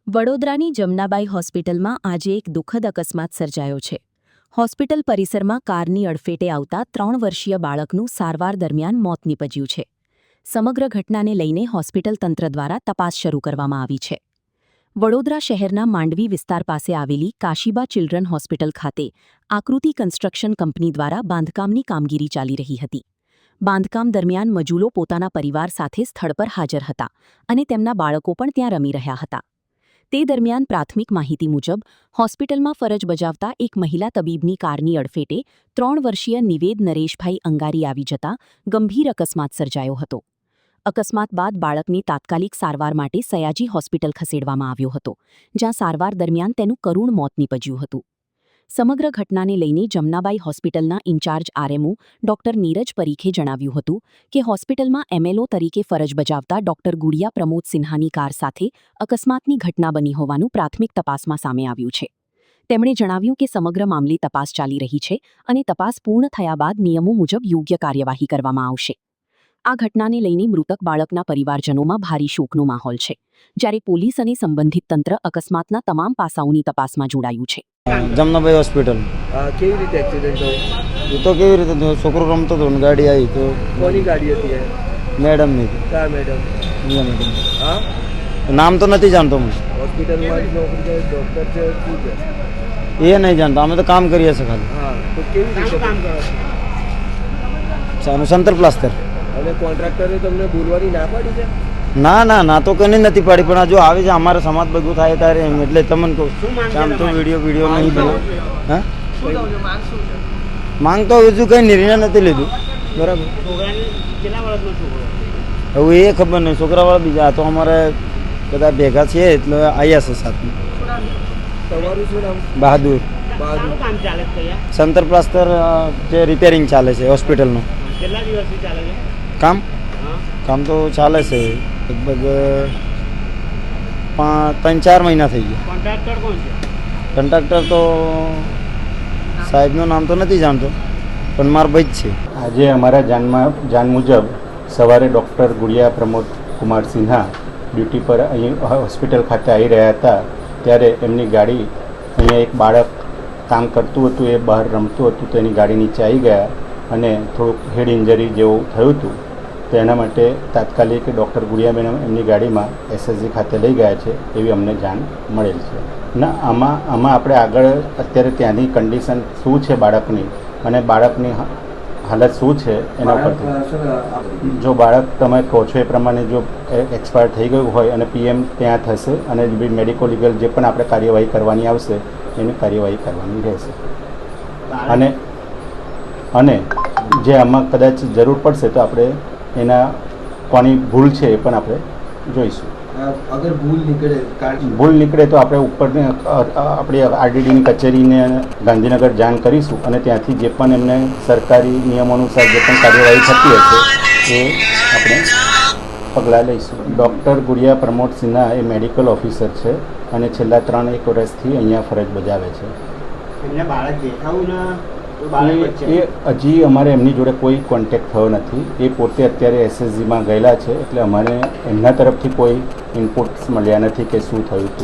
વડોદરાની જમનાબાઈ હોસ્પિટલમાં આજે એક દુઃખદ અકસ્માત સર્જાયો છે. હોસ્પિટલ પરિસરમાં કારની અડફેટે આવતા 3 વર્ષીય બાળકનું સારવાર દરમિયાન મોત નીપજ્યું છે. સમગ્ર ઘટનાને લઈને હોસ્પિટલ તંત્ર દ્વારા તપાસ શરૂ કરવામાં આવી છે. વડોદરા શહેરના માંડવી વિસ્તાર પાસે આવેલી કાશીબા ચિલ્ડ્રન હોસ્પિટલ ખાતે આકૃતિ કન્સ્ટ્રક્શન કંપની દ્વારા બાંધકામની કામગીરી ચાલી રહી હતી. બાંધકામ દરમિયાન મજૂરો પોતાના પરિવાર સાથે સ્થળ પર હાજર હતા અને તેમના બાળકો પણ ત્યાં રમી રહ્યા હતા. તે દરમિયાન પ્રાથમિક માહિતી મુજબ હોસ્પિટલમાં ફરજ બજાવતા એક મહિલા તબીબની કારની અડફેટે 3 વર્ષીય નિવેદ નરેશભાઈ અંગારી આવી જતા ગંભીર અકસ્માત સર્જાયો હતો. અકસ્માત બાદ બાળકની તાત્કાલિક સારવાર માટે સયાજી હોસ્પિટલ ખસેડવામાં આવ્યો હતો, જ્યાં સારવાર દરમિયાન તેનું કરુણ મોત નીપજ્યું હતું. સમગ્ર ઘટનાને લઈને જમનાબાઈ હોસ્પિટલના ઇન્ચાર્જ આરએમઓ ડોક્ટર નીરજ પરીખે જણાવ્યું હતું કે હોસ્પિટલમાં એમએલઓ તરીકે ફરજ બજાવતા ડોક્ટર ગુડિયા પ્રમોદ સિન્હાની કાર સાથે અકસ્માતની ઘટના બની હોવાનું પ્રાથમિક તપાસમાં સામે આવ્યું છે. તેમણે જણાવ્યું કે સમગ્ર મામલે તપાસ ચાલી રહી છે અને તપાસ પૂર્ણ થયા બાદ નિયમો મુજબ યોગ્ય કાર્યવાહી કરવામાં આવશે. આ ઘટનાને લઈને મૃતક બાળકના પરિવારજનોમાં ભારે શોકનો માહોલ છે, જ્યારે પોલીસ અને સંબંધિત તંત્ર અકસ્માતના તમામ પાસાઓની તપાસમાં જોડાયું છે. જમનાબાઈ હોસ્પિટલ કેવી રીતે એક્સિડન્ટ થયો? એ તો કેવી રીતે થયો, છોકરો રમતો હતો ને ગાડી આવી તો. કોની ગાડી હતી? મેડમની. કયા મેડમ? મેડમ. હા, નામ તો નથી જાણતો હું. હોસ્પિટલમાં નોકરી કરે ડોક્ટર છે શું છે એ નહીં જાણતો, અમે તો કામ કરીએ છીએ ખાલી. હા, તો કેવી રીતે કામ કરો છો? સંતર પ્લાસ્ટર. અને કોન્ટ્રાક્ટરે તમને બોલવાની ના પાડી છે? ના તો કઈ નથી પાડી, પણ જો આવે છે અમારે સમાજ બધું થાય ત્યારે એમ, એટલે તમને કહું આમ તો વિડીયો નહીં બને. હા, માંગ તો હજુ કંઈ નિર્ણય નથી લીધું. બરાબર. હવે એ ખબર નહીં, છોકરાવાળા બીજા તો અમારે બધા ભેગા છીએ એટલે આવ્યા છે સાથે. તમારું શું નામ? બહાદુર. સંતર પ્લાસ્ટર જે રિપેરિંગ ચાલે છે હોસ્પિટલનું. કેટલા દિવસથી ચાલે છે કામ તો ચાલે છે લગભગ 3-4 મહિના થઈ ગયા. કોન્ટ્રાક્ટર કોણ છે? કોન્ટ્રાક્ટર તો સાહેબનું નામ તો નથી જાણતો, પણ મારા ભાઈ જ છે. આજે અમારા જાણ મુજબ સવારે ડૉક્ટર ગુડિયા પ્રમોદ કુમાર સિન્હા ડ્યુટી પર અહીં હોસ્પિટલ ખાતે આવી રહ્યા હતા, ત્યારે એમની ગાડી અહીંયા એક બાળક કામ કરતું હતું, એ બહાર રમતું હતું, તો એની ગાડી નીચે આવી ગયા અને થોડુંક હેડ ઇન્જરી જેવું થયું હતું. તો એના માટે તાત્કાલિક ડૉક્ટર ગુડિયા મેડમ એમની ગાડીમાં એસએસજી ખાતે લઈ ગયા છે એવી અમને જાણ મળેલ છે. ના, આમાં આપણે આગળ અત્યારે ત્યાંની કન્ડિશન શું છે બાળકની અને બાળકની હાલત શું છે એના પરથી, જો બાળક તમે કહો છો એ પ્રમાણે જો એક્સપાયર થઈ ગયું હોય અને પીએમ ત્યાં થશે અને મેડિકો લીગલ જે પણ આપણે કાર્યવાહી કરવાની આવશે એની કાર્યવાહી કરવાની રહેશે. અને જે આમાં કદાચ જરૂર પડશે તો આપણે એના કોની ભૂલ છે એ પણ આપણે જોઈશું. અગર ભૂલ નીકળે તો આપણે ઉપરની આપણી આરડીડીની કચેરીને ગાંધીનગર જાણ કરીશું અને ત્યાંથી જે પણ એમને સરકારી નિયમો અનુસાર જે પણ કાર્યવાહી થતી હશે એ આપણે પગલાં લઈશું. ડૉક્ટર ગુડિયા પ્રમોદ સિન્હા એ મેડિકલ ઓફિસર છે અને છેલ્લા 3-1 વર્ષથી અહીંયા ફરજ બજાવે છે. એ હજી અમારે એમની જોડે કોઈ કોન્ટેક્ટ થયો નથી. એ પોતે અત્યારે એસએસજીમાં ગયેલા છે, એટલે અમારે એમના તરફથી કોઈ ઇનપુટ્સ મળ્યા નથી કે શું થયું હતું.